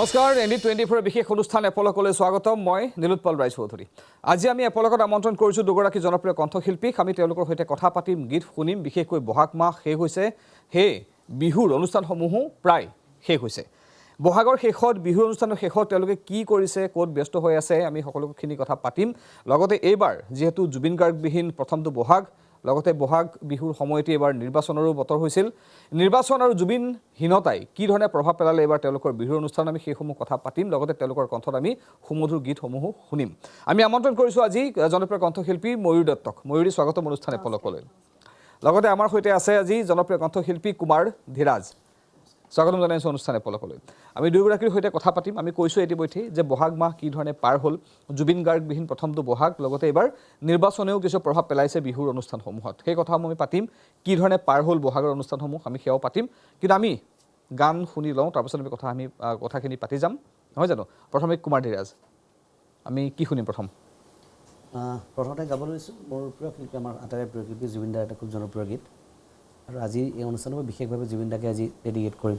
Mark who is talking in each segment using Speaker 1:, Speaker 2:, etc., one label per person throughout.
Speaker 1: নমস্কাৰ ND24 বিশেষ অনুষ্ঠান এপলকলৈ স্বাগতম মই নীলোৎপল ৰায়চৌধুৰী আজি আমি এপলকত আমন্ত্ৰণ কৰিছো দুগৰাকী জনপ্ৰিয় কণ্ঠশিল্পীক আমি তেওঁলোকৰ সৈতে কথা পাতিম গীত শুনিম বিশেষকৈ বহাগ মাহ শেষ হৈছে হে বিহুৰ অনুষ্ঠানসমূহ প্ৰায় শেষ হৈছে বহাগৰ শেষত বিহুৰ অনুষ্ঠানৰ শেষত তেওঁলোকে কি কৰিছে ক'ত ব্যস্ত হৈ আছে আমি সকলোখিনি কথা পাতিম লগতে এইবাৰ যেহেতু জুবিন গাৰ্গ বিহীন প্ৰথমটো বহাগ লগতে বহাগ বিহুৰ সময়তে এবাৰ নিৰ্বাচনৰো বতৰ হৈছিল নিৰ্বাচন আৰু জুবিনহীনতাই কি ধৰণে প্ৰভাৱ পেলালে এবাৰ তেওঁলোকৰ বিহুৰ অনুষ্ঠান আমি সেইসমূহ কথা পাতিম লগতে তেওঁলোকৰ কণ্ঠত আমি সুমধুৰ গীতসমূহ শুনিম আমি আমন্ত্ৰণ কৰিছো আজি জনপ্ৰিয় কণ্ঠশিল্পী ময়ূৰ দত্তক ময়ূৰী স্বাগতম অনুষ্ঠান এপলকলৈ লগতে আমাৰ সৈতে আছে আজি জনপ্ৰিয় কণ্ঠশিল্পী কুমাৰ ধীৰাজ স্বাগতম জনাইছো অনুষ্ঠান এপলকলৈ আমি দুয়োগৰাকীৰ সৈতে কথা পাতিম আমি কৈছো ইতিমধ্যে যে বহাগ মাহ কি ধৰণে পাৰ হ'ল জুবিন গাৰ্গ বিহীন প্ৰথমটো বহাগ লগতে এবাৰ নিৰ্বাচনেও কিছু প্ৰভাৱ পেলাইছে বিহুৰ অনুষ্ঠানসমূহত সেই কথা আমি পাতিম কি ধৰণে পাৰ হ'ল বহাগৰ অনুষ্ঠানসমূহ আমি সেয়াও পাতিম কিন্তু আমি গান শুনি লওঁ তাৰপিছত আমি কথাখিনি পাতি যাম নহয় জানো প্ৰথমে কুমাৰ ধীৰাজ আমি কি শুনিম
Speaker 2: প্ৰথমতে গাব লৈছোঁ মোৰ প্ৰিয় শিল্পী আমাৰ আটাইৰে প্ৰিয় শিল্পী জুবিন দাৰ এটা খুব জনপ্ৰিয় গীত আৰু আজি এই অনুষ্ঠানত বিশেষভাৱে জুবিন দাকে আজি ডেডিকেট কৰিম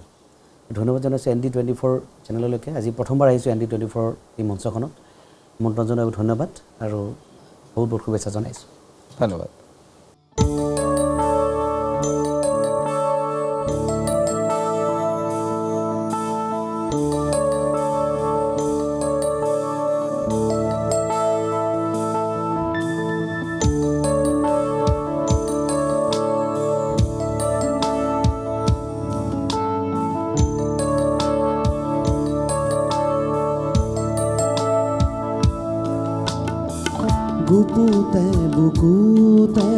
Speaker 2: ধন্যবাদ জনাইছোঁ ND24 চেনেললৈকে আজি প্ৰথমবাৰ আহিছোঁ ND24 এই মঞ্চখনত আমন্ত্ৰণ জনাই ধন্যবাদ আৰু বহুত বহুত শুভেচ্ছা জনাইছোঁ
Speaker 1: ধন্যবাদ
Speaker 2: বুকুতে বুকুতে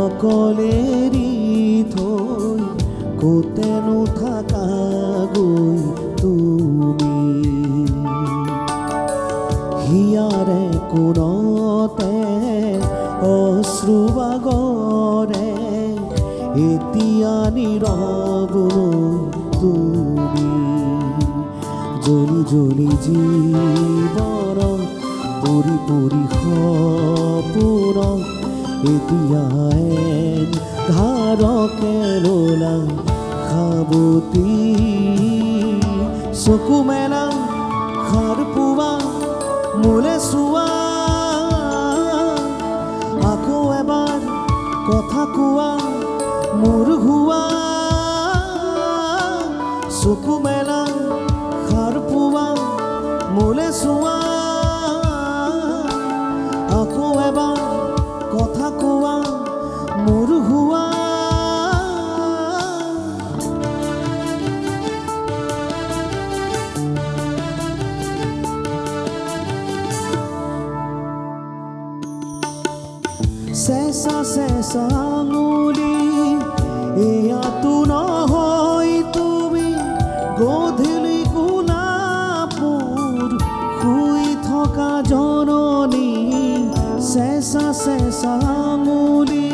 Speaker 2: অকলেৰি থৈ কোতেনো থাকা গৈ তুমি হিয়াৰে কোণতে অশ্ৰুবাগৰে এতিয়া নীৰৱ তুমি জ্বলি জ্বলি জীৱন পৰি পৰি সপোন এতিয়া ধাৰকে ললা সাৱতি চকু মেলা সাৰ পোৱা মোলে চোৱা আকৌ এবাৰ কথা কোৱা মোৰ হোৱা চকু মেলা সাৰ পোৱা মোলে চোৱা আকৌ এবাৰ কথা কোৱা মোৰ হোৱা চেঁচা চেঁচা আঙুলি এয়াতো নহয় তুমি গধূলি গোলাপুৰ শুই থকা জননী চেঁচা চেঁচা আঙুলি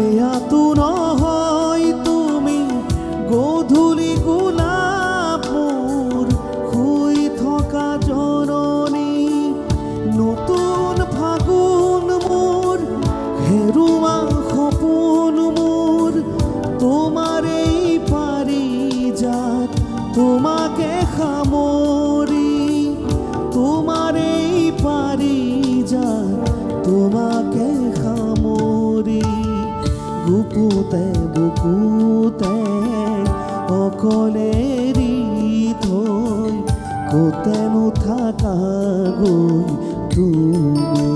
Speaker 2: এয়াতো নহয় তুমি গধূলি গোলাপুৰ শুই থকা জননী নতুন ফাগুন মোৰ হেৰুৱা সপোন মোৰ তোমাৰেই পাৰিজাত তোমাকে সামৰি তোমাৰেই পাৰিজাত তোমাকে সামৰি বুকুতে বুকুতে অকলেৰি থৈ কোতেনো থাকা গৈ তুমি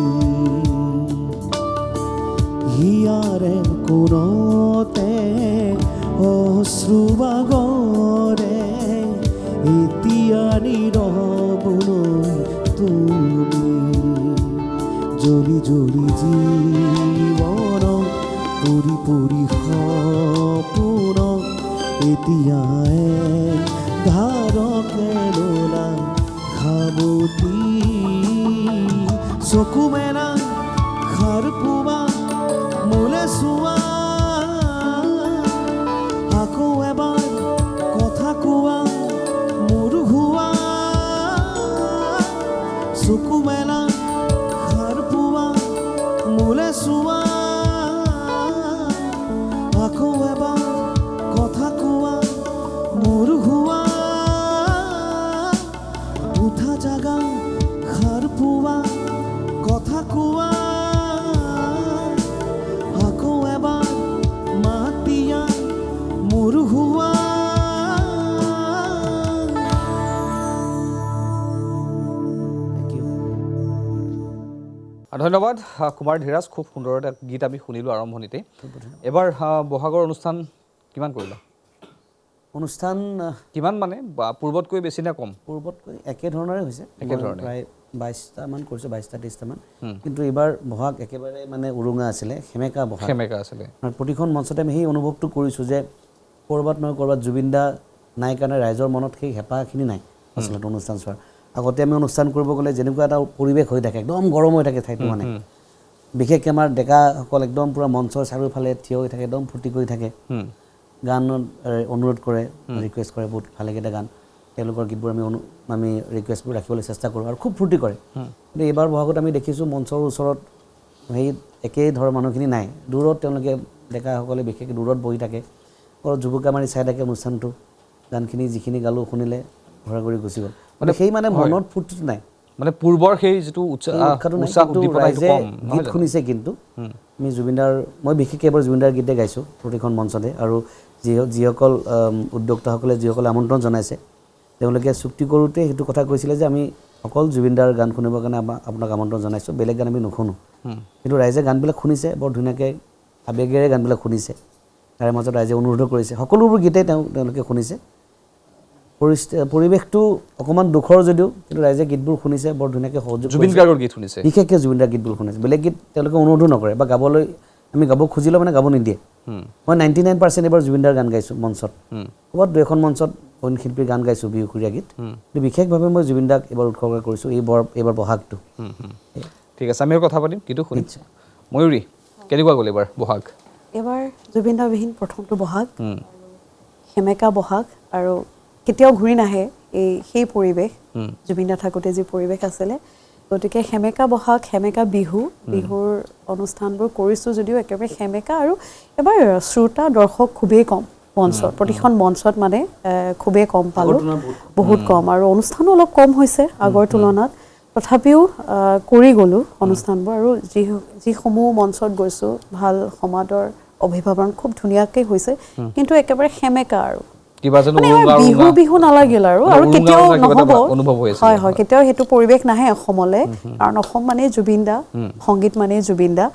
Speaker 2: হিয়াৰে কোণতে অশ্ৰুবাগৰে এতিয়া নীৰৱলৈ তুমি জ্বলি জ্বলি জীৱন পৰি পৰি সপোন এতিয়া ধাৰকে ললা সাৱতি চকু মেলা সাৰ পোৱা মোলে চোৱা আকৌ এবাৰ কথা কোৱা মোৰ হোৱা চকু মেলা সাৰ পোৱা মোলে চোৱা আকৌ এবাৰ কথা কোৱা মোৰ হোৱা
Speaker 1: ধন্যবাদ কুমাৰ ধীৰাজ, খুব সুন্দৰ এটা গীত আমি শুনিলোঁ আৰম্ভণিতে। এবাৰ বহাগৰ অনুষ্ঠান কিমান কৰিলা?
Speaker 2: অনুষ্ঠান
Speaker 1: কিমান মানে পূৰ্বতকৈ বেছি নে কম?
Speaker 2: পূৰ্বতকৈ একেধৰণৰে হৈছে,
Speaker 1: একেধৰণে
Speaker 2: প্ৰায় 22টামান কৰিছোঁ, 22-23টামান। কিন্তু এইবাৰ বহাগ একেবাৰে মানে উৰুঙা আছিলে, সেমেকা বহাগ
Speaker 1: আছিলে।
Speaker 2: আৰু প্ৰতিখন মঞ্চতে আমি সেই অনুভৱটো কৰিছোঁ যে ক'ৰবাত নহয় ক'ৰবাত জুবিন দা নাই কাৰণে ৰাইজৰ মনত সেই হেঁপাহখিনি নাই আচলতে অনুষ্ঠান চোৱাৰ। আগতে আমি অনুষ্ঠান কৰিব গ'লে যেনেকুৱা এটা পৰিৱেশ হৈ থাকে, একদম গৰম হৈ থাকে ঠাইটো মানে, বিশেষকৈ আমাৰ ডেকাসকল একদম পূৰা মঞ্চৰ চাৰিওফালে থিয় হৈ থাকে, একদম ফূৰ্তি কৰি থাকে, গানত অনুৰোধ কৰে, ৰিকুৱেষ্ট কৰে, বহুত ভালেকেইটা গান, তেওঁলোকৰ গীতবোৰ আমি ৰিকুৱেষ্টবোৰ ৰাখিবলৈ চেষ্টা কৰোঁ আৰু খুব ফূৰ্তি কৰে। কিন্তু এইবাৰ বহাগত আমি দেখিছোঁ মঞ্চৰ ওচৰত সেই একেই ধৰ মানুহখিনি নাই, দূৰত তেওঁলোকে ডেকাসকলে বিশেষকৈ দূৰত বহি থাকে, ঘৰত জুবুকা মাৰি চাই থাকে অনুষ্ঠানটো, গানখিনি যিখিনি গালোঁ শুনিলে ঘৰা ঘৰি গুচি গ'ল, মানে সেই মানে মনত ফূৰ্তিটো নাই,
Speaker 1: মানে পূৰ্বৰ সেই যিটো
Speaker 2: ৰাইজে গীত শুনিছে। কিন্তু আমি জুবিনদাৰ, মই বিশেষকৈ এবাৰ জুবিনদাৰ গীতে গাইছোঁ প্ৰতিখন মঞ্চতে, আৰু যিসকল উদ্যোক্তাসকলে যিসকলে আমন্ত্ৰণ জনাইছে তেওঁলোকে চুক্তি কৰোঁতে সেইটো কথা কৈছিলে যে আমি অকল জুবিনদাৰ গান শুনিবৰ কাৰণে আপোনাক আমন্ত্ৰণ জনাইছোঁ, বেলেগ গান আমি নুশুনো। কিন্তু ৰাইজে গানবিলাক শুনিছে, বৰ ধুনীয়াকৈ আৱেগেৰে গানবিলাক শুনিছে, তাৰে মাজত ৰাইজে অনুৰোধ কৰিছে, সকলোবোৰ গীতেই তেওঁলোকে শুনিছে। পৰিৱেশটো অকণমান দুখৰ যদিও কিন্তু ৰাইজে গীতবোৰ শুনিছে, বৰ ধুনীয়াকৈ সহযোগ
Speaker 1: জুবিন গাৰ্গৰ গীত শুনিছে,
Speaker 2: বিশেষকৈ জুবিনদাৰ গীতবোৰ শুনিছে। বেলেগ গীত তেওঁলোকে অনুৰোধো নকৰে বা গাবলৈ আমি গাব খুজিলেও মানে গাব নিদিয়ে। মই 99% এবাৰ জুবিনদাৰ গান গাইছোঁ মঞ্চত, ক'ৰবাত 2এখন মঞ্চত অইন শিল্পীৰ গান গাইছোঁ বিহুসুৰীয়া গীত, কিন্তু বিশেষভাৱে মই জুবিনদাক এইবাৰ উৎসৰ্গা কৰিছোঁ এইবাৰ বহাগটো।
Speaker 1: ঠিক আছে, আমি কথা পাতিম কিন্তু শুনিম। ময়ূৰী, কেনেকুৱা গ'ল এইবাৰ বহাগ?
Speaker 3: এইবাৰ জুবিনদাবিহীন প্ৰথমটো বহাগ, সেমেকা বহাগ, আৰু কেতিয়াও ঘূৰি নাহে সেই পৰিৱেশ, জুবিনদা থাকোঁতে যি পৰিৱেশ আছিলে। গতিকে সেমেকা বহাগ, সেমেকা বিহুৰ অনুষ্ঠানবোৰ কৰিছোঁ যদিও একেবাৰে সেমেকা, আৰু এবাৰ শ্ৰোতা দৰ্শক খুবেই কম মঞ্চত, প্ৰতিখন মঞ্চত মানে খুবেই কম পালোঁ, বহুত কম, আৰু অনুষ্ঠানো অলপ কম হৈছে আগৰ তুলনাত। তথাপিও কৰি গ'লোঁ অনুষ্ঠানবোৰ, আৰু যিসমূহ মঞ্চত গৈছোঁ ভাল সমাদৰ অভিভাৱন খুব ধুনীয়াকৈ হৈছে, কিন্তু একেবাৰে সেমেকা আৰু বিহু নালাগিল আৰু কেতিয়াও নহ'ব। হয় হয়, কেতিয়াও সেইটো পৰিৱেশ নাহে অসমলৈ, কাৰণ অসম মানেই জুবিনদা, সংগীত মানেই জুবিনদা,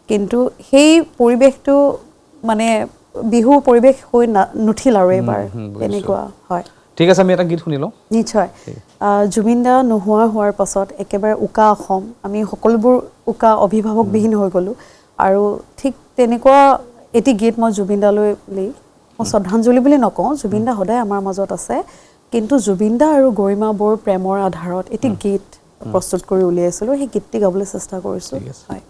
Speaker 3: কিন্তু সেই পৰিৱেশটো মানে বিহু পৰিৱেশ হৈ নুঠিল আৰু এইবাৰ তেনেকুৱা হয়।
Speaker 1: ঠিক আছে, আমি এটা গীত শুনি লওঁ।
Speaker 3: নিশ্চয়। জুবিনদা হোৱাৰ পাছত একেবাৰে উকা অসম, আমি সকলোবোৰ উকা অভিভাৱকবিহীন হৈ গ'লোঁ, আৰু ঠিক তেনেকুৱা এটি গীত মই জুবিনদালৈ মই শ্ৰদ্ধাঞ্জলি বুলি নকওঁ, জুবিনদা সদায় আমাৰ মাজত আছে, কিন্তু জুবিনদা আৰু গৰিমা বৌৰ প্ৰেমৰ আধাৰত এটি গীত প্ৰস্তুত কৰি উলিয়াইছিলোঁ, সেই গীতটি গাবলৈ চেষ্টা কৰিছোঁ। হয়।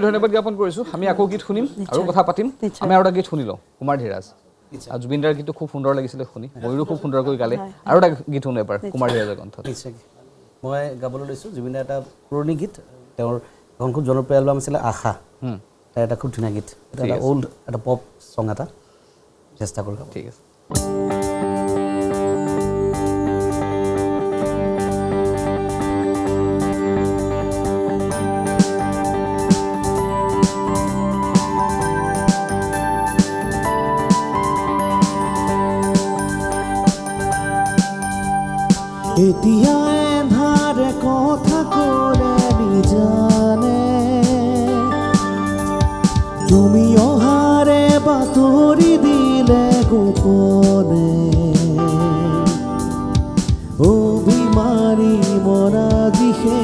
Speaker 1: ধন্যবাদ জ্ঞাপন কৰিছোঁ আমি আকৌ গীত শুনিম আৰু কথা পাতিম আমি আৰু এটা গীত শুনি লওঁ কুমাৰ ধীৰাজ জুবিন দাৰ গীতটো খুব সুন্দৰ লাগিছিলে শুনি ময়ূৰো খুব সুন্দৰকৈ গালে আৰু এটা গীত শুনো এবাৰ কুমাৰ ধীৰাজৰ কণ্ঠত
Speaker 2: মই গাবলৈ লৈছোঁ জুবিন দাৰ এটা পুৰণি গীত তেওঁৰ এখন খুব জনপ্ৰিয় এলবাম আছিলে আশা তাৰ এটা খুব ধুনীয়া গীত এটা অল্ড এটা পপ চং এটা চেষ্টা কৰোঁ
Speaker 1: ঠিক আছে
Speaker 4: এতিয়া এন্ধাৰে কথা ক'লে নিজানে তুমি অহাৰে বাতৰি দিলে গোপনে অভিমানী মৰা দিশে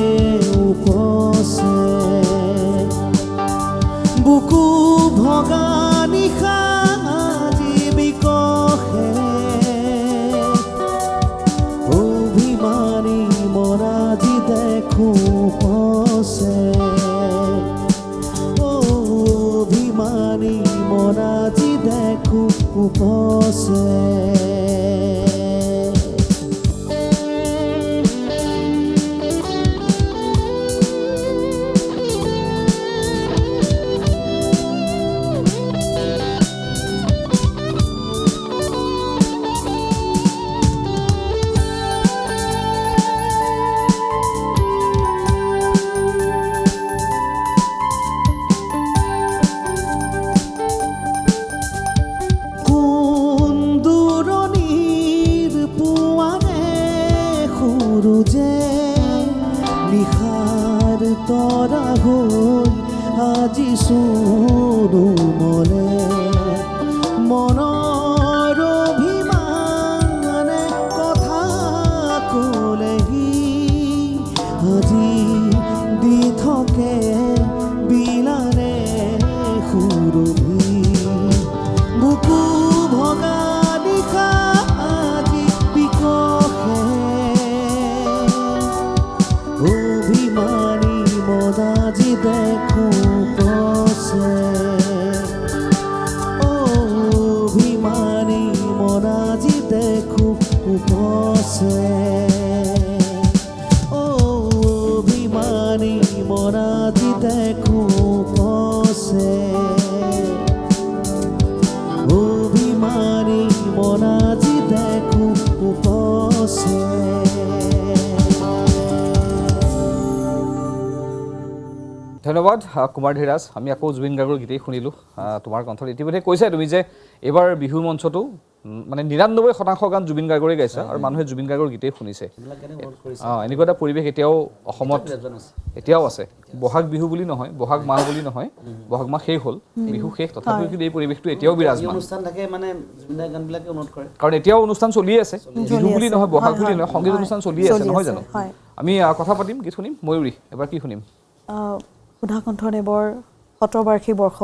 Speaker 4: উপচে বুকু ভগা নিশা জীৱিকহে অভিমানী মৰাজি দেখো পছে অভিমানী মৰাজি দেখো পছে নিশাৰ তৰা হৈ আজি চোৰো মনে মনৰ অভিমানে কথা ক'লেহি আজি দি থাকে বিলানে সুৰভি বুকু ভগা নিশা আজি বিকশে অভিমানী মদাজি দেখো পছে অভিমানী মদাজি দেখো পছে অভিমানী মদাজি দেখো পছে অভিমানী মদাজি দেখো পছে
Speaker 1: ধন্যবাদ কুমাৰ ধীৰাজ আমি আকৌ জুবিন গাৰ্গৰ গীতেই শুনিলোঁ তোমাৰ কণ্ঠত ইতিমধ্যে কৈছা তুমি যে এইবাৰ বিহু মঞ্চটো মানে ৯৯% গান জুবিন গাৰ্গৰে গাইছা আৰু মানুহে জুবিন গাৰ্গৰ গীতেই শুনিছে এনেকুৱা এটা পৰিৱেশ এতিয়াও অসমত এতিয়াও আছে বহাগ বিহু বুলি নহয় বহাগ মাহ বুলি নহয় বহাগ মাহ শেষ হ'ল বিহু শেষ তথাপিও কিন্তু এই পৰিৱেশটো এতিয়াও বিৰাজমান
Speaker 2: অনুষ্ঠান থাকে মানে জুবিন দাৰ গানবিলাকে অনুৰোধ কৰে
Speaker 1: কাৰণ এতিয়াও অনুষ্ঠান চলি আছে বিহু বুলি নহয় বহাগ বুলি নহয় সংগীত অনুষ্ঠান চলি আছে নহয় জানো আমি কথা পাতিম গীত শুনিম ময়ূৰী এবাৰ কি শুনিম
Speaker 3: সুধা কণ্ঠদেৱৰ ১৭ বাৰ্ষিক বৰ্ষ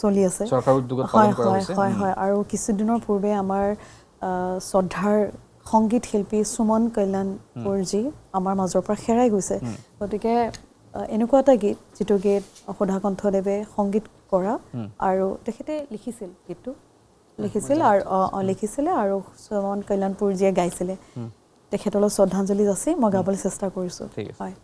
Speaker 3: চলি আছে
Speaker 1: চৰকাৰ উদ্যোগত পালন কৰা হৈছে
Speaker 3: হয় হয় আৰু কিছুদিনৰ পূৰ্বে আমাৰ শ্ৰদ্ধাৰ সংগীত শিল্পী সুমন কল্যাণপুৰজী আমাৰ মাজৰ পৰা হেৰাই গৈছে গতিকে এনেকুৱা এটা গীত যিটো গীত সুধা কণ্ঠদেৱে সংগীত কৰা আৰু তেখেতে লিখিছিল গীতটো লিখিছিলে আৰু সুমন কল্যাণপুৰজীয়ে গাইছিলে তেখেতলৈ শ্ৰদ্ধাঞ্জলি যাচি মই গাবলৈ চেষ্টা কৰিছোঁ হয়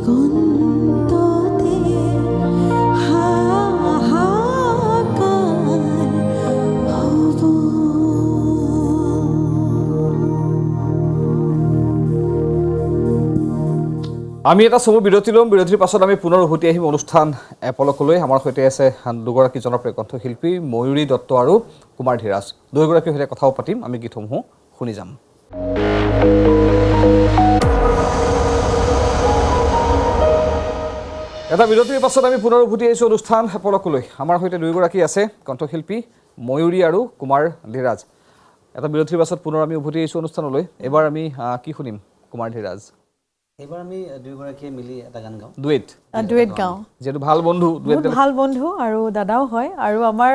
Speaker 3: দিগন্ততে হাহাকাৰ হ'ব।
Speaker 1: আমি এটা চমু বিৰতি ল'ম বিৰতিৰ পাছত আমি পুনৰ উভতি আহিম অনুষ্ঠান এপলকলৈ আমাৰ সৈতে আছে দুগৰাকী জনপ্ৰিয় কণ্ঠশিল্পী ময়ূৰী দত্ত আৰু কুমাৰ ধীৰাজ দুয়োগৰাকীৰ সৈতে কথাও পাতিম আমি গীতসমূহ শুনি যাম এটা বিৰতিৰ পাছত আমি পুনৰ উভতি আহিছোঁ অনুষ্ঠান এপলকলৈ আমাৰ সৈতে দুয়োগৰাকী আছে কণ্ঠশিল্পী ময়ূৰী আৰু কুমাৰ ধীৰাজ এটা বিৰতিৰ পাছত পুনৰ আমি উভতি আহিছোঁ অনুষ্ঠানলৈ এবাৰ আমি কি শুনিম কুমাৰ ধীৰাজ
Speaker 2: এইবাৰ আমি দুয়োগৰাকীয়ে মিলি এটা গান গাওঁ
Speaker 3: ডুৱেট গাওঁ
Speaker 1: যেহেতু ভাল বন্ধু
Speaker 3: বহুত ভাল বন্ধু আৰু দাদাও হয় আৰু আমাৰ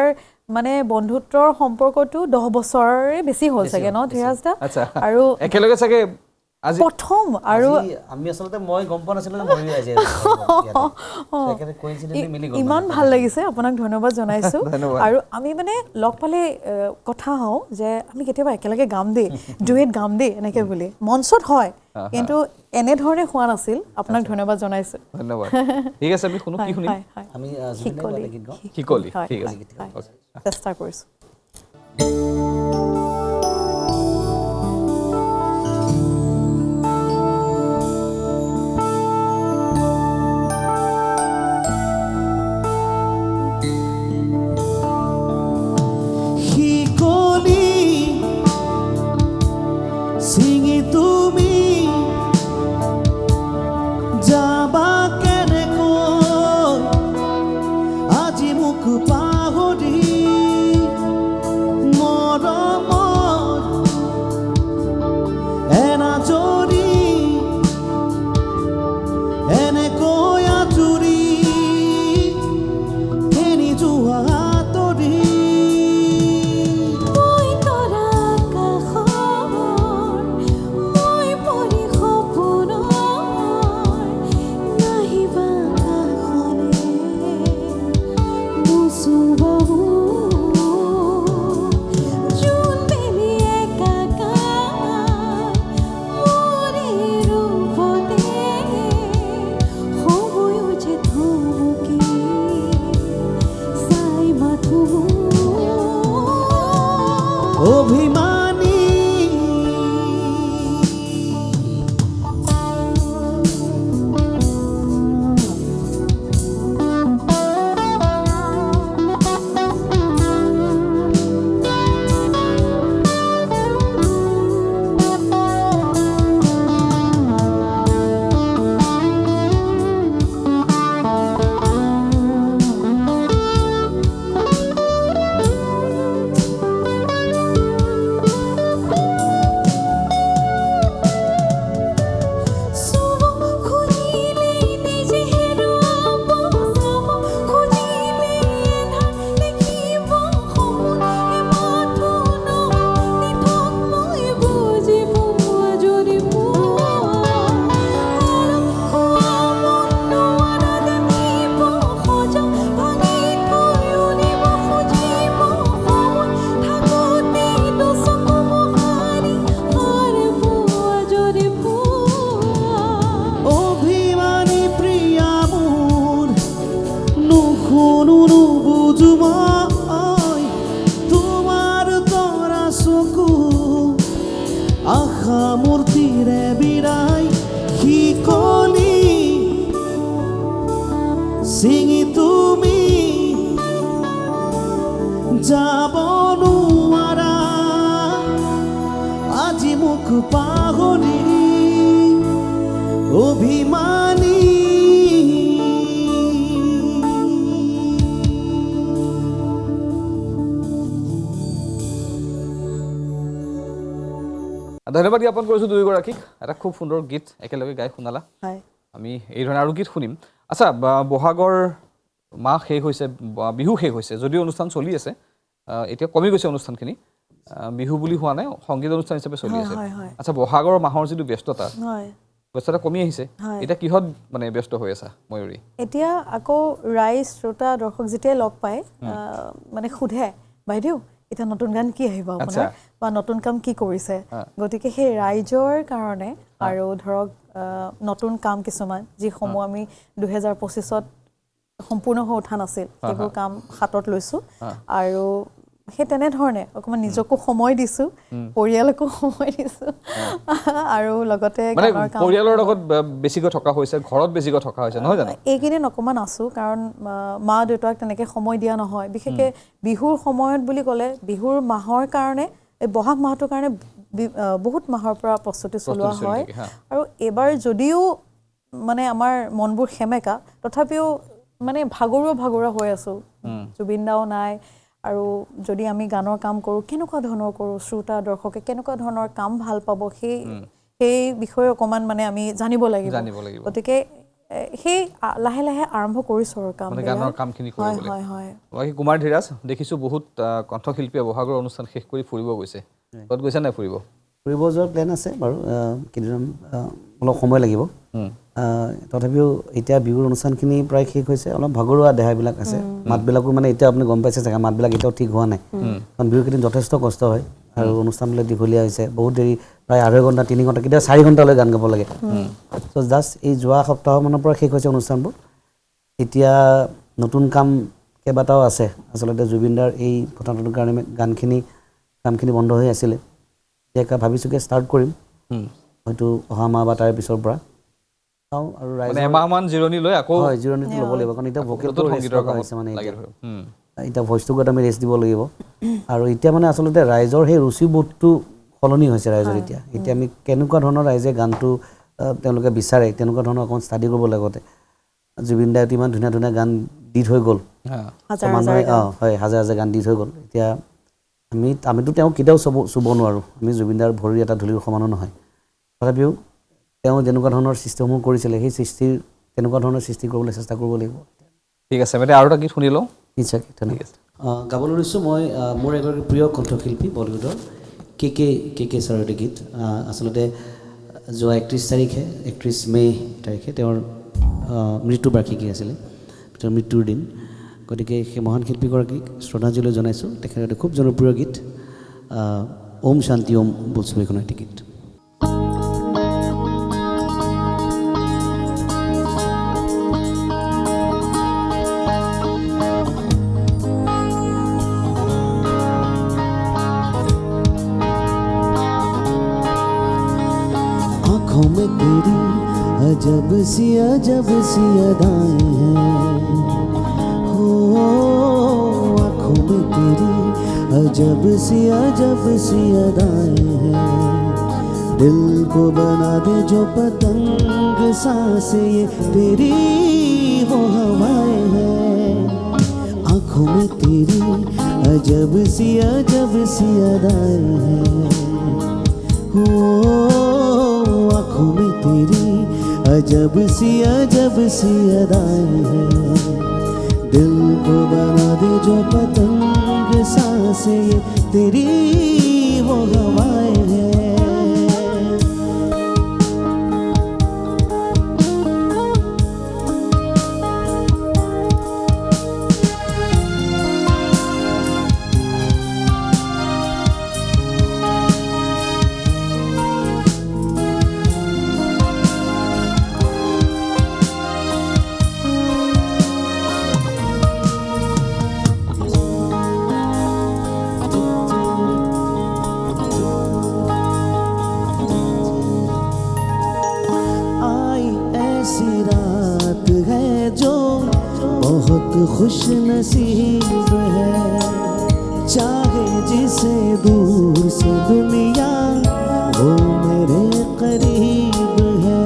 Speaker 3: মানে বন্ধুত্বৰ সম্পৰ্কটো 10 বছৰৰে বেছি হ'ল চাগে ন ধীৰাজ দা
Speaker 1: আচ্ছা
Speaker 3: আৰু
Speaker 1: একেলগে চাগে আজি
Speaker 3: প্ৰথম আৰু
Speaker 2: আমি আচলতে মই গম পোৱা নাছিলোঁ যে ময়ূৰী আজি একেবাৰে কোইনচিডেণ্টলি মিলি গ'ল
Speaker 3: ইমান ভাল লাগিছে আপোনাক ধন্যবাদ জনাইছোঁ
Speaker 1: ধন্যবাদ।
Speaker 3: আৰু আমি মানে লগ পালে কথা হওঁ যে আমি কেতিয়াবা একেলগে গাম দেই ডুৱেট গাম দেই এনেকৈ বুলি মঞ্চত হয় কিন্তু এনেধৰণে হোৱা নাছিল আপোনাক ধন্যবাদ জনাইছোঁ
Speaker 1: ধন্যবাদ ঠিক আছে আমি শুনো কি শুনিম
Speaker 2: আমি জুবিন দাৰ এটা গীত গাওঁ
Speaker 1: শিকলি ঠিক আছে
Speaker 3: চেষ্টা কৰিছোঁ
Speaker 4: শিকলি ছিঙি তুমি যাবা কেনেকৈ আজি মোক পাহৰি মৰমত এনাজৰি এনেকৈ আজৰি এৰি যোৱা আঁতৰি
Speaker 3: মই তৰা কাষৰ মই পৰি সপোনৰ নাহিবা কাষলে বুজো বাবু জোন মেলি একাকাৰ মোৰে ৰূপতে সময়ো যে থমকি চাই মাথো
Speaker 4: অভিমানী অভিমানী প্ৰিয়া মোৰ নুশুনো নুবুজো মই তোমাৰ তৰা চকু আশা মূৰ্তিৰে বিৰাই শিকলি ছিঙি তুমি যাব নোৱাৰা আজি মোক পাহৰি অভিমানী
Speaker 1: ধন্যবাদ জ্ঞাপন কৰিছোঁ দুয়োগৰাকীক এটা খুব সুন্দৰ গীত একেলগে গাই শুনালা
Speaker 3: হয়
Speaker 1: আমি এই ধৰণে আৰু গীত শুনিম আচ্ছা বহাগৰ মাহ শেষ হৈছে বিহু শেষ হৈছে যদিও অনুষ্ঠান চলি আছে এতিয়া কমি গৈছে অনুষ্ঠানখিনি বিহু বুলি হোৱা নাই সংগীত অনুষ্ঠান হিচাপে চলি আছে আচ্ছা বহাগৰ মাহৰ যিটো ব্যস্ততা
Speaker 3: হয়
Speaker 1: ব্যস্ততা কমি আহিছে এতিয়া কিহত মানে ব্যস্ত হৈ আছা ময়ূৰী
Speaker 3: এতিয়া আকৌ ৰাইজ শ্ৰোতা দৰ্শক যেতিয়া লগ পায় মানে সোধে বাইদেউ এটা নতুন গান কি আহিব আপোনাৰ বা নতুন কাম কি কৰিছে গতিকে সেই ৰাইজৰ কাৰণে আৰু ধৰক নতুন কাম কিছুমান যিসমূহ আমি 2025ত সম্পূৰ্ণ হৈ উঠা নাছিল সেইবোৰ কাম হাতত লৈছোঁ আৰু সেই তেনেধৰণে অকণমান নিজকো সময় দিছোঁ পৰিয়ালকো সময় দিছোঁ আৰু লগতে
Speaker 1: মানে পৰিয়ালৰ লগত বেছিকৈ থকা হৈছে ঘৰত বেছিকৈ থকা হৈছে নহয় জানো
Speaker 3: এইকেইদিন অকণমান আছোঁ কাৰণ মা দেউতাক তেনেকৈ সময় দিয়া নহয় বিশেষকৈ বিহুৰ সময়ত বুলি ক'লে বিহুৰ মাহৰ কাৰণে এই বহাগ মাহটোৰ কাৰণে বহুত মাহৰ পৰা প্ৰস্তুতি চলোৱা হয় আৰু এইবাৰ যদিও মানে আমাৰ মনবোৰ সেমেকা তথাপিও মানে ভাগৰুৱা হৈ আছোঁ জুবিন দাও নাই আৰু যদি আমি গানৰ কাম কৰোঁ কেনেকুৱা ধৰণৰ কৰোঁ শ্ৰোতা দৰ্শকে কেনেকুৱা ধৰণৰ কাম ভাল পাব সেই বিষয়ে অকণমান মানে আমি জানিব লাগিব গতিকে সেই লাহে লাহে আৰম্ভ কৰিছোঁ আৰু কাম
Speaker 1: গানৰ কামখিনি কৰিবলৈ
Speaker 3: হয়
Speaker 1: বাকী কুমাৰ ধীৰাজ দেখিছোঁ বহুত কণ্ঠশিল্পীয়ে বহাগৰ অনুষ্ঠান শেষ কৰি ফুৰিব গৈছে ক'ত গৈছে নাই ফুৰিব
Speaker 2: যোৱাৰ প্লেন আছে বাৰু কেইদিনমান অলপ সময় লাগিব তথাপিও এতিয়া বিহুৰ অনুষ্ঠানখিনি প্ৰায় শেষ হৈছে অলপ ভাগৰুৱা দেহাবিলাক আছে মাতবিলাকো মানে এতিয়া আপুনি গম পাইছে চাগে মাতবিলাক এতিয়াও ঠিক হোৱা নাই কাৰণ বিহুৰ কেইদিন যথেষ্ট কষ্ট হয় আৰু অনুষ্ঠানবিলাক দীঘলীয়া হৈছে বহুত দেৰি প্ৰায় 2.5 ঘণ্টা 3 ঘণ্টা কেতিয়াবা 4 ঘণ্টালৈ গান গাব লাগে চ' জাষ্ট এই যোৱা সপ্তাহমানৰ পৰা শেষ হৈছে অনুষ্ঠানবোৰ এতিয়া নতুন কেইবাটাও আছে আচলতে জুবিনদাৰ এই ঘটনাটোৰ কাৰণে কামখিনি বন্ধ হৈ আছিলে এতিয়া ভাবিছোঁ কি ষ্টাৰ্ট কৰিম হয়তো অহা মাহ বা তাৰ পিছৰ পৰা চাওঁ আৰু
Speaker 1: এমাহমান জিৰণি লৈ আকৌ
Speaker 2: হয় জিৰণিটো ল'ব লাগিব কাৰণ এতিয়া ভকেলটো হৈছে মানে এতিয়া ভইচটোকত আমি ৰেষ্ট দিব লাগিব আৰু এতিয়া মানে আচলতে ৰাইজৰ সেই ৰুচিবোধটো সলনি হৈছে ৰাইজৰ এতিয়া আমি কেনেকুৱা ধৰণৰ ৰাইজে গানটো তেওঁলোকে বিচাৰে তেনেকুৱা ধৰণৰ অকণমান ষ্টাডি কৰিব লাগতে জুবিন দাই ইমান ধুনীয়া ধুনীয়া গান দি থৈ গ'ল মানুহে হয় হাজাৰ হাজাৰ গান দি থৈ গ'ল এতিয়া আমিতো তেওঁক কেতিয়াও চুব নোৱাৰোঁ আমি জুবিনদাৰ ভৰিৰ এটা ধূলিৰ সমানো নহয় তথাপিও তেওঁ যেনেকুৱা ধৰণৰ সৃষ্টিসমূহ কৰিছিলে সেই তেনেকুৱা ধৰণৰ সৃষ্টি কৰিবলৈ চেষ্টা কৰিব লাগিব
Speaker 1: ঠিক আছে মানে আৰু এটা গীত শুনি লওঁ
Speaker 2: নিশ্চয় ঠিক আছে গাবলৈ লৈছোঁ মই মোৰ এগৰাকী প্ৰিয় কণ্ঠশিল্পী বলিউডৰ কে ছাৰৰ এটা গীত আচলতে যোৱা 31 মে' তাৰিখে তেওঁৰ মৃত্যুবাৰ্ষিকী আছিলে তেওঁৰ মৃত্যুৰ দিন গতিকে সেই মহান শিল্পীগৰাকীক শ্ৰদ্ধাঞ্জলি জনাইছোঁ তেখেতৰ খুব জনপ্ৰিয় গীত ওম শান্তি ওম বোলছবি এইখন এটি গীত
Speaker 4: आँखों में तेरी अजब सी अदाएं हैं हो आँखों में तेरी अजब सी अदाएं हैं दिल को बना दे जो पतंग सांसें ये तेरी वो हवाएं हैं आँखों में तेरी अजब सी अदाएं हैं हो आँखों में तेरी अजब सी अदाएं हैं दिल को बना दे जो पतंग सांसें ये तेरी वो हवाएं हैं खुश नसीब है चाहे जिसे दूर से दुनिया वो मेरे करीब है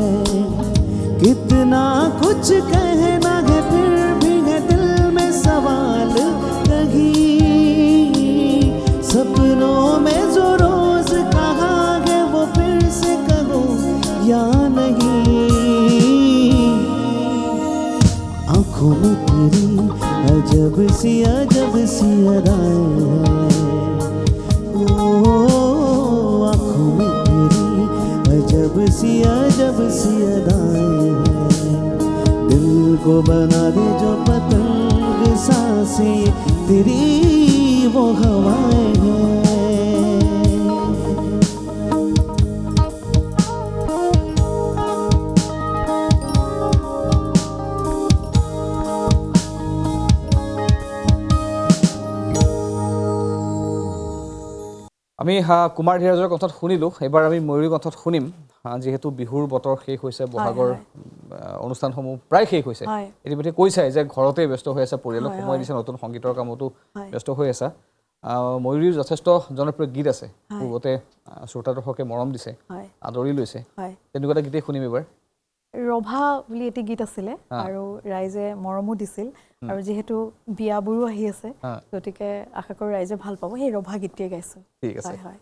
Speaker 4: कितना कुछ कहना है फिर भी है दिल में सवाल कहीं सपनों में जो रोज कहा है वो फिर से कहो या नहीं आँखों में तेरी अजब सी अदाएं हैं ओ आँखों में तेरी अजब सी अदाएं हैं दिल को बना दे जो पतंग सांसें तेरी वो हवाएं हैं
Speaker 1: আমি কুমাৰ ধীৰাজৰ কণ্ঠত শুনিলোঁ এবাৰ আমি ময়ূৰী কণ্ঠত শুনিম যিহেতু বিহুৰ বতৰ শেষ হৈছে বহাগৰ অনুষ্ঠানসমূহ প্ৰায় শেষ হৈছে ইতিমধ্যে কৈছাই যে ঘৰতে ব্যস্ত হৈ আছে পৰিয়ালক সময় দিছে নতুন সংগীতৰ কামতো ব্যস্ত হৈ আছে ময়ূৰীৰ যথেষ্ট জনপ্ৰিয় গীত আছে পূৰ্বতে শ্ৰোতা দৰ্শকে মৰম দিছে আদৰি লৈছে তেনেকুৱা এটা গীতেই শুনিম এবাৰ
Speaker 3: ৰভা বুলি এটি গীত আছিলে আৰু ৰাইজে মৰমো দিছিল আৰু যেহেতু বিয়াবোৰো আহি আছে গতিকে আশা কৰোঁ ৰাইজে ভাল পাব সেই ৰভা গীতটিয়ে গাইছোঁ
Speaker 1: ঠিক আছে
Speaker 3: হয়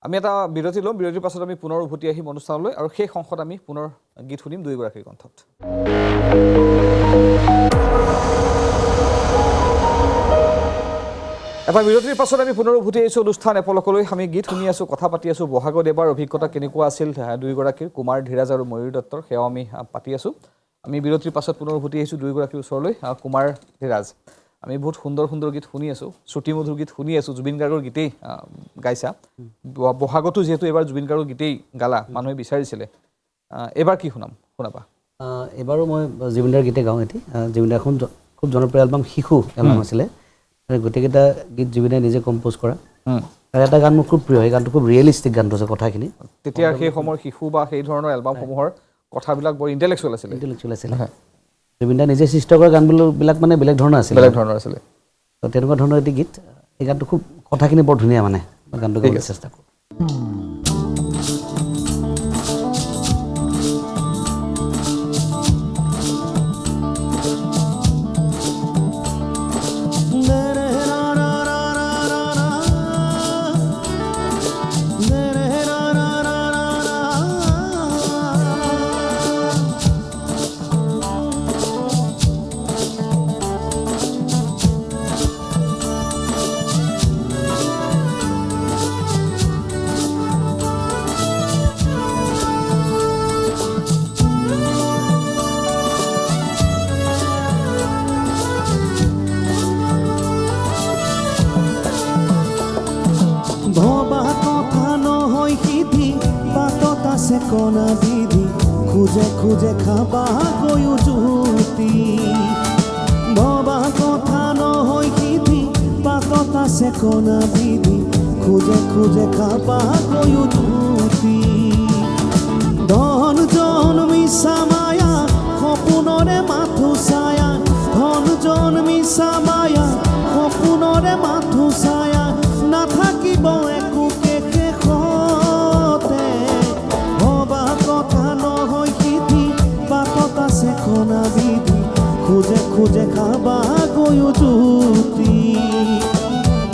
Speaker 1: আমি এটা বিৰতি ল'ম বিৰতিৰ পাছত আমি পুনৰ উভতি আহিম অনুষ্ঠানলৈ আৰু সেই সংখ্যাত আমি পুনৰ গীত শুনিম দুইগৰাকীৰ কণ্ঠত এটা বিৰতিৰ পাছত আমি পুনৰ উভতি আহিছোঁ অনুষ্ঠান এপলকলৈ আমি গীত শুনি আছোঁ কথা পাতি আছোঁ বহাগত এবাৰ অভিজ্ঞতা কেনেকুৱা আছিল দুইগৰাকীৰ কুমাৰ ধীৰাজ আৰু ময়ূৰী দত্তৰ সেয়াও আমি পাতি আছোঁ আমি বিৰতিৰ পাছত পুনৰ উভতি আহিছোঁ দুইগৰাকীৰ ওচৰলৈ কুমাৰ ধীৰাজ আমি বহুত সুন্দৰ সুন্দৰ গীত শুনি আছোঁ শ্ৰুতিমধুৰ গীত শুনি আছোঁ জুবিন গাৰ্গৰ গীতেই গাইছা বহাগতো যিহেতু এবাৰ জুবিন গাৰ্গৰ গীতেই গালা মানুহে বিচাৰিছিলে এবাৰ কি শুনাবা
Speaker 2: এবাৰো মই জুবিনদাৰ গীতে গাওঁ এটি জুবিনদাৰ এখন খুব জনপ্ৰিয় এলবাম শিশু এলবাম আছিলে গোটেইকেইটা গীত জুবিনে নিজে কম্প'জ কৰা আৰু এটা গান মোৰ খুব প্ৰিয় এই গানটো খুব ৰিয়েলিষ্টিক গানটো আছে কথাখিনি তেতিয়া
Speaker 1: সেই সময়ৰ শিশু বা সেই ধৰণৰ এলবামসমূহৰ কথাবিলাক বৰ ইণ্টেলেকচুৱেল আছিলে
Speaker 2: জুবিন দাই নিজে সৃষ্টি কৰা গানবিলাক মানে বেলেগ ধৰণৰ আছিল
Speaker 1: বেলেগ ধৰণৰ আছিলে
Speaker 2: তো তেনেকুৱা ধৰণৰ এটি গীত এই গানটো খুব কথাখিনি বৰ ধুনীয়া মানে মই গানটো গাবলৈ চেষ্টা কৰোঁ
Speaker 4: ভবা কথা নহয় সিদ্ধি বাটত আছে কণা বিধি খোজে খোজে খাবা গৈও জুতি ভবা কথা নহয় সিদ্ধি বাটত আছে কণা বিধি খোজে খোজে খাবা গৈও জুতি ধন জন মিছা মায়া সপোনৰে মাথো ছায়া ধন জন মিছা মায়া সপোনৰে মাথো ছায়া নাথাকিব একো শেষতে ভবা কথা নহয় সিদ্ধি বাটত আছে কণা বিধি খোজে খোজে খাবা গৈও জুতি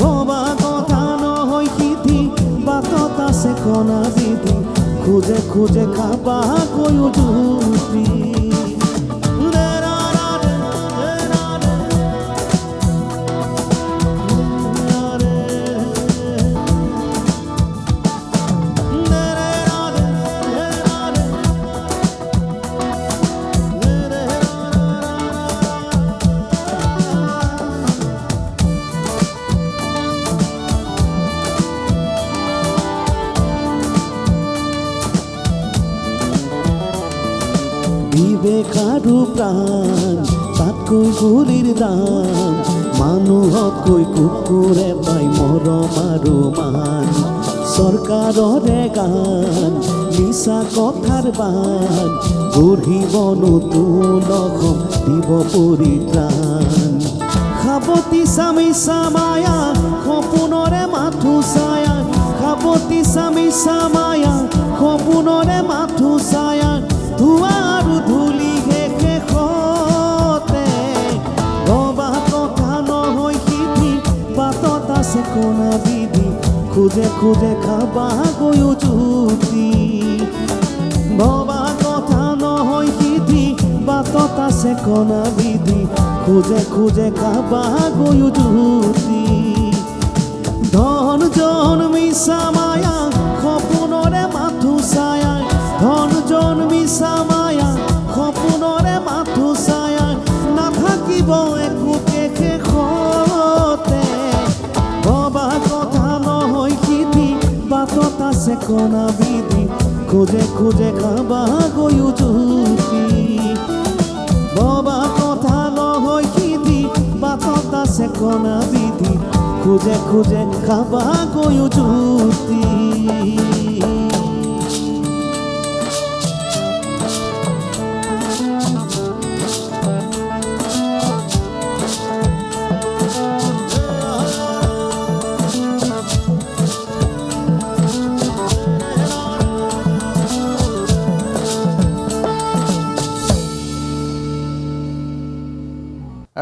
Speaker 4: ভবা কথা নহয় সিদ্ধি বাটত আছে কণা বিধি খোজে খোজে খাবা গৈও জুতি বিবেক আৰু প্ৰাণ তাতকৈ গুলিৰ দাম মানুহতকৈ কুকুৰে পাই মৰম আৰু মান চৰকাৰৰে গান মিছা কথাৰ বান গঢ়িব নতুন অসম দিব পৰিত্ৰাণ সাৱতি মিছা মায়া সপোনৰে মাথো ছায়া সাৱতি মিছা মায়া সপোনৰে মাথো ছায়া ধোৱা আৰু ধূলি শেষতে ভবা কথা নহয় সিদ্ধি বাটত আছে কণা বিধি খোজে খোজে খাবা গৈও জুতি ভবা কথা নহয় সিদ্ধি বাটত আছে কণা বিধি খোজে খোজে খাবা গৈও জুতি ধন জন মিছা মায়া সপোনৰে মাথো ছায়া ধন জন মিছা মায়া সপোনৰে মাথো ছায়া নাথাকিব একো শেষতে ভবা কথা নহয় সিদ্ধি বাটত আছে কণা বিধি খোজে খোজে খাবা গৈও জুতি ভবা কথা নহয় সিদ্ধি বাটত আছে কণা বিধি খোজে খোজে খাবা গৈও জুতি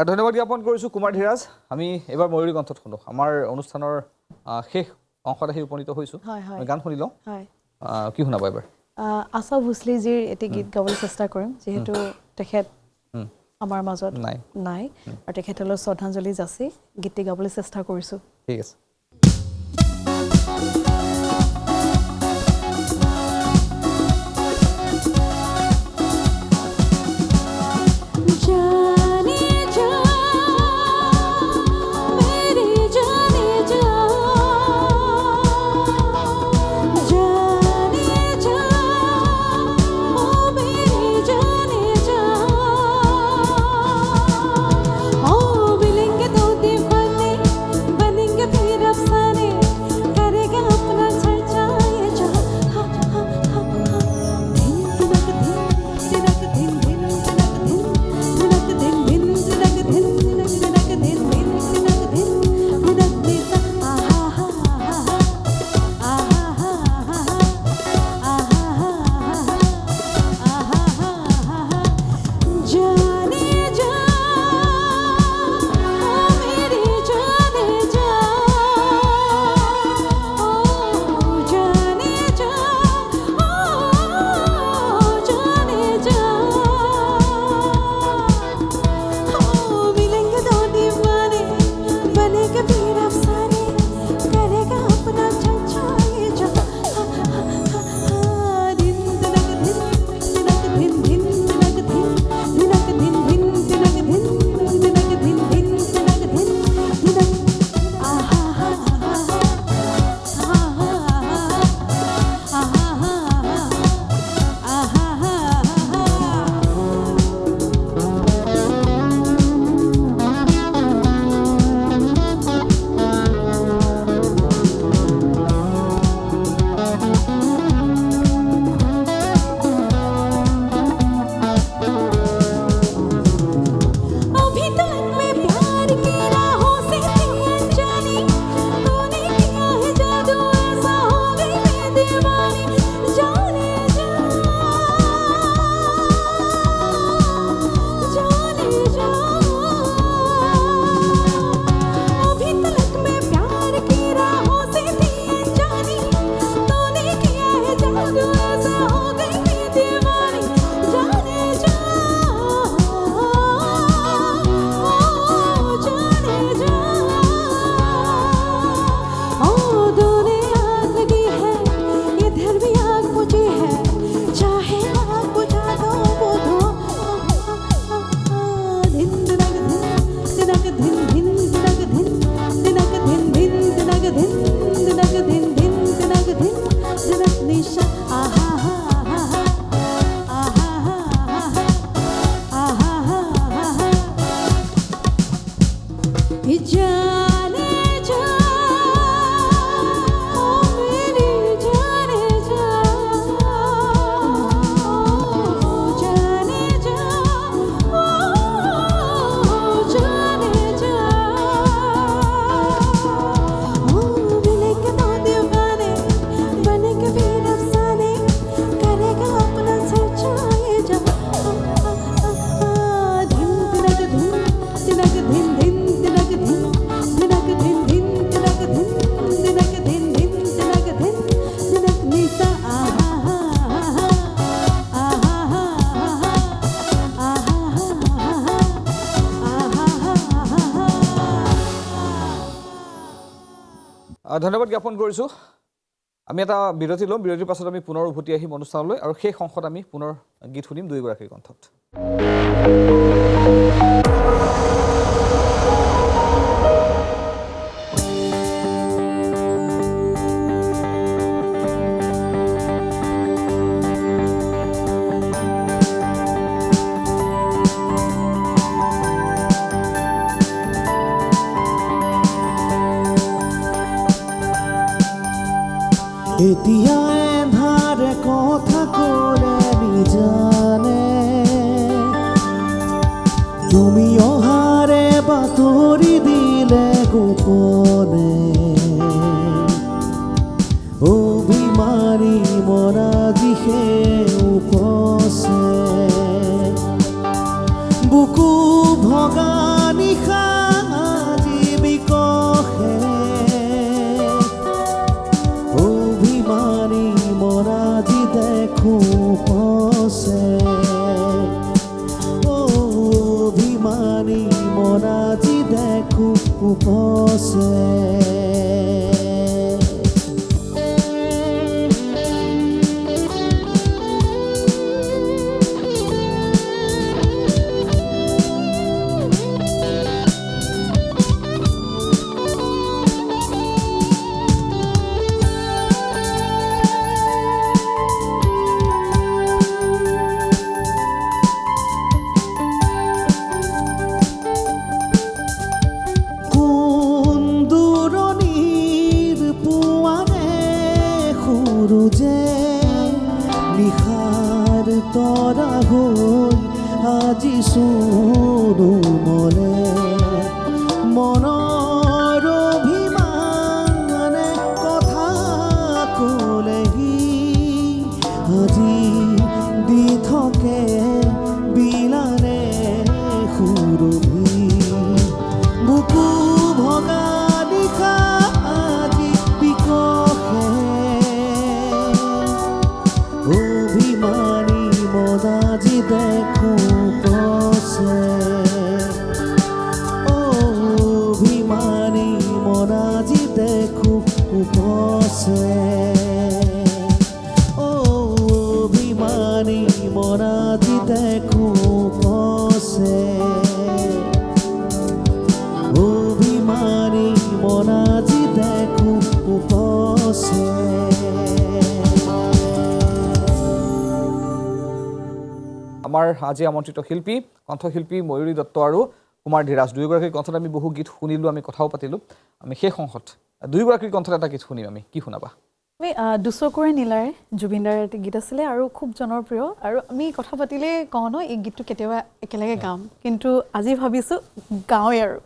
Speaker 1: ধন্যবাদ জ্ঞাপন কৰিছোঁ কুমাৰ ধীৰাজ আমি এবাৰ ময়ূৰী কণ্ঠত শুনো আমাৰ অনুষ্ঠানৰ শেষ অংশত আহি উপনীত হৈছোঁ
Speaker 3: হয় হয়
Speaker 1: গান শুনি লওঁ
Speaker 3: হয়
Speaker 1: কি শুনাব এবাৰ
Speaker 3: আশা ভোছলেজীৰ এটি গীত গাবলৈ চেষ্টা কৰিম যিহেতু তেখেত আমাৰ মাজত নাই আৰু তেখেতলৈ শ্ৰদ্ধাঞ্জলি যাচি গীতটি গাবলৈ চেষ্টা কৰিছোঁ
Speaker 1: ঠিক আছে
Speaker 5: बनेंगे फिर अफसाने करेगा अपना
Speaker 1: ধন্যবাদ জ্ঞাপন কৰিছোঁ আমি এটা বিৰতি ল'ম বিৰতিৰ পাছত আমি পুনৰ উভতি আহিম অনুষ্ঠানলৈ আৰু সেই সংখ্যত আমি পুনৰ গীত শুনিম দুয়োগৰাকীৰ কণ্ঠত
Speaker 4: এতিয়া এন্ধাৰে কথা ক'লে নিজানে তুমি অহাৰে বাতৰি দিলে গোপনে অভিমানী মৰা দিশে উপচে বুকু ভগা নিশা জীৱিকহে অভিমানী মৰাজি দেখো পছে অভিমানী মৰাজি দেখো পছে তৰা হৈ আজি চোৰো মলে মনৰ অভিমানে কথা ক'লেহি আজি দি থাকে বিলানে সুৰভি বুকু ভগা নিশা আজি বিকশে অভিমানী মদাজি দেখো পছে অভিমানী মদাজি দেখো পছে অভিমানী মদাজি দেখো পছে অভিমানী মদাজি দেখো পছে
Speaker 1: আমাৰ আজি আমন্ত্ৰিত শিল্পী কণ্ঠশিল্পী ময়ূৰী দত্ত আৰু কুমাৰ ধীৰাজ দুয়োগৰাকীৰ কণ্ঠত আমি বহু গীত শুনিলোঁ আমি কথাও পাতিলোঁ আমি সেই সংখ্যত দুয়োগৰাকীৰ কণ্ঠত এটা গীত শুনিম আমি কি শুনাবা
Speaker 3: আমি দুচকুৰে নীলাৰে জুবিনদাৰ এটা গীত আছিলে আৰু খুব জনপ্ৰিয় আৰু আমি কথা পাতিলে কওঁ ন এই গীতটো কেতিয়াবা একেলগে গাম কিন্তু আজি ভাবিছোঁ গাঁৱে আৰু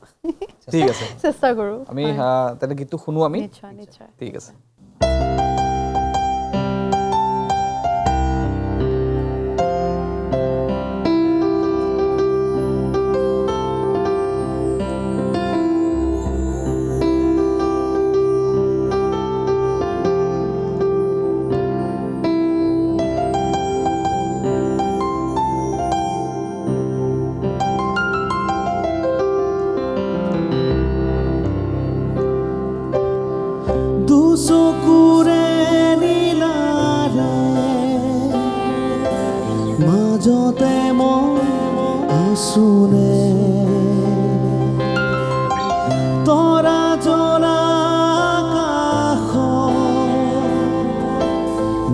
Speaker 1: ঠিক আছে
Speaker 3: চেষ্টা কৰোঁ
Speaker 1: আমি তেনে গীতটো শুনো আমি
Speaker 3: নিশ্চয় নিশ্চয়
Speaker 1: ঠিক আছে
Speaker 4: দুচকুৰে নীলাৰে মাজতে মই আছোনে তৰা জ্বলা আকাশত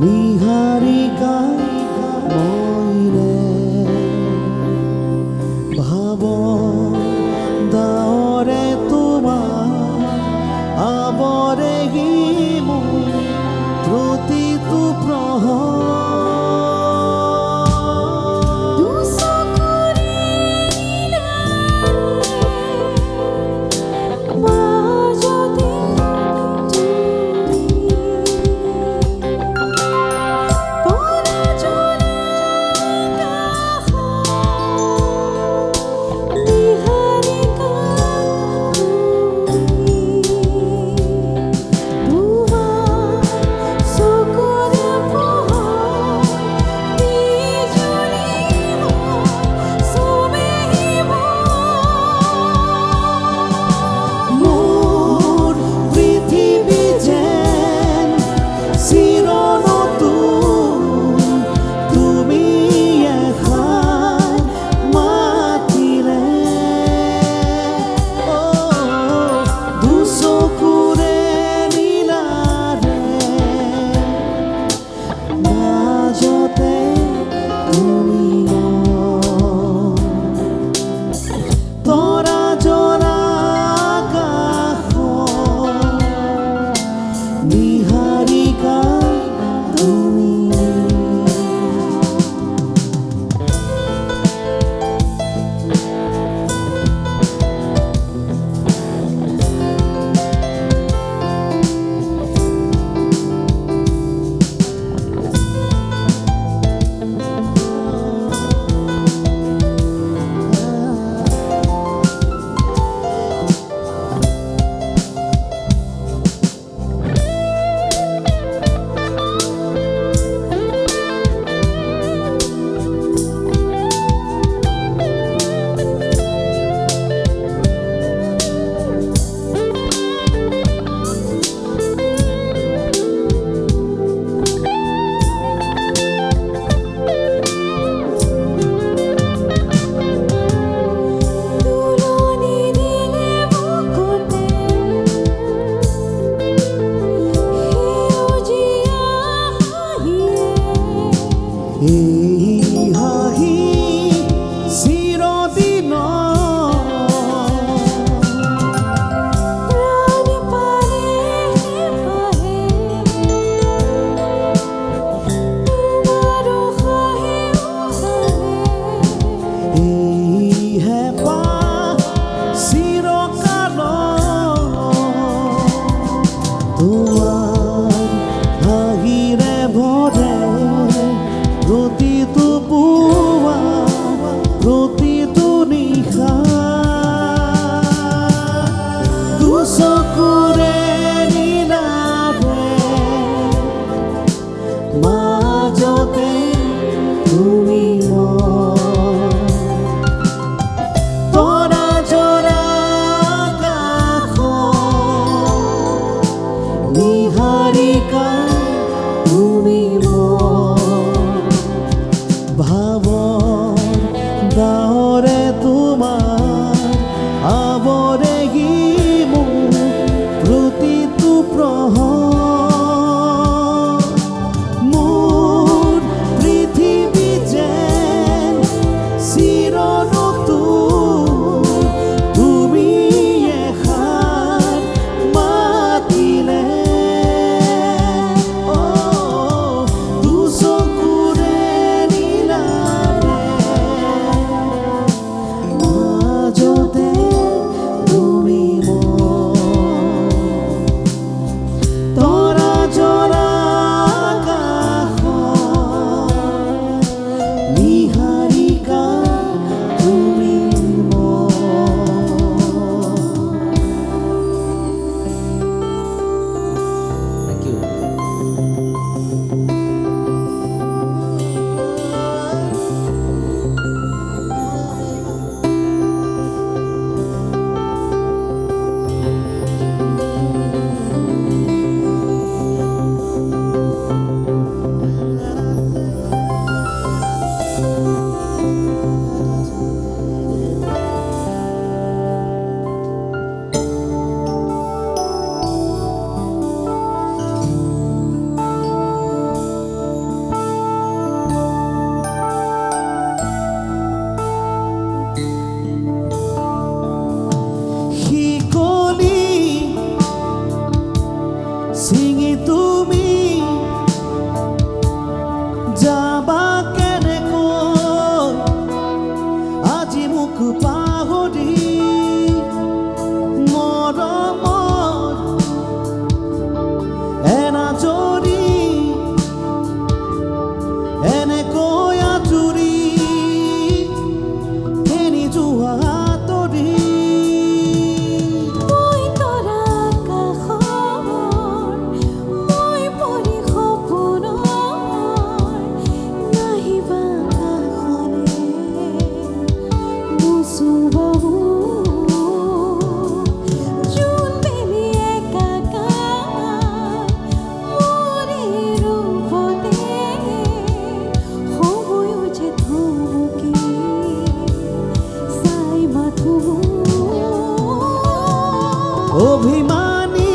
Speaker 4: নিহাৰিকা মইনে ভাব দাৱৰে তোমাৰ আৱৰেহি মোৰ প্ৰতিটো প্ৰহৰ এই হাঁহি চিৰদিনৰ
Speaker 3: প্ৰাণ পালে ভাহে তোমাৰ উশাহে উশাহে
Speaker 4: এই হেঁপাহ চিৰকালৰ তোমাৰ হাঁহিৰে ভৰে প্ৰতিটো পুৱা প্ৰতিটো নিশা দুচকুৰে নীলাভে মাজতে তুমি মই তৰা জৰা আকাশত নিহাৰিকা তুমি মই ভাৱৰ ডাৱৰে তোমাৰ আৱৰেহি মোৰ প্ৰতিটো প্ৰহৰ মোৰ পৃথিৱী যেন চিৰনতুন তুমি এষাৰ মাতিলে দুচকুৰে নীলাভে মাজতে তুমি মই তৰা জৰা আকাশত নিহাৰিকা তুমি Thank you. শিকলি ছিঙি তুমি যাবা কেনেকৈ আজি মোক পাহৰি মৰমত এনাজৰি এনেকৈ আজৰি এৰি যোৱা আঁতৰি
Speaker 3: মই তৰা আকাশৰ মই পৰি সপোনৰ নাহিবা কাষলে নুচুবাবু জোন বেলি একাকাৰ মোৰ এই ৰূপতে সময়ো যে থমকি চাই মাথো
Speaker 4: অভিমানী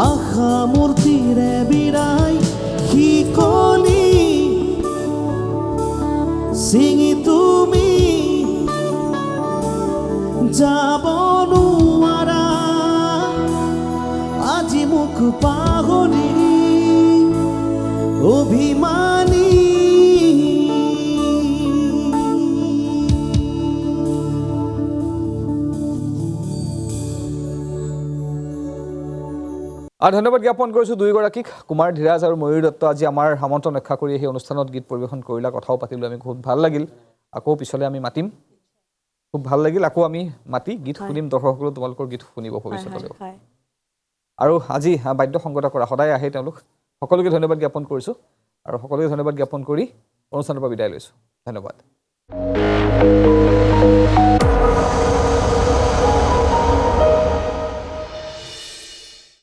Speaker 4: আশা মূৰ্তিৰে বিৰাই শিকলি পাহৰি অভিমানী
Speaker 1: ধন্যবাদ জ্ঞাপন কৰিছোঁ দুয়োগৰাকীক কুমাৰ ধীৰাজ আৰু ময়ূৰ দত্ত আজি আমাৰ আমন্ত্ৰণ ৰক্ষা কৰি সেই অনুষ্ঠানত গীত পৰিৱেশন কৰিলা কথাও পাতিলোঁ আমি খুব ভাল লাগিল আকৌ পিছলৈ আমি মাতিম খুব ভাল লাগিল আকৌ আমি মাতি গীত শুনিম দৰ্শকসকলেও তোমালোকৰ গীত শুনিব ভৱিষ্যতলৈ আৰু আজি বাদ্য সংগত কৰা সদায় আহে তেওঁলোক সকলোকে ধন্যবাদ জ্ঞাপন কৰিছোঁ আৰু সকলোকে ধন্যবাদ জ্ঞাপন কৰি অনুষ্ঠানৰ পৰা বিদায় লৈছোঁ ধন্যবাদ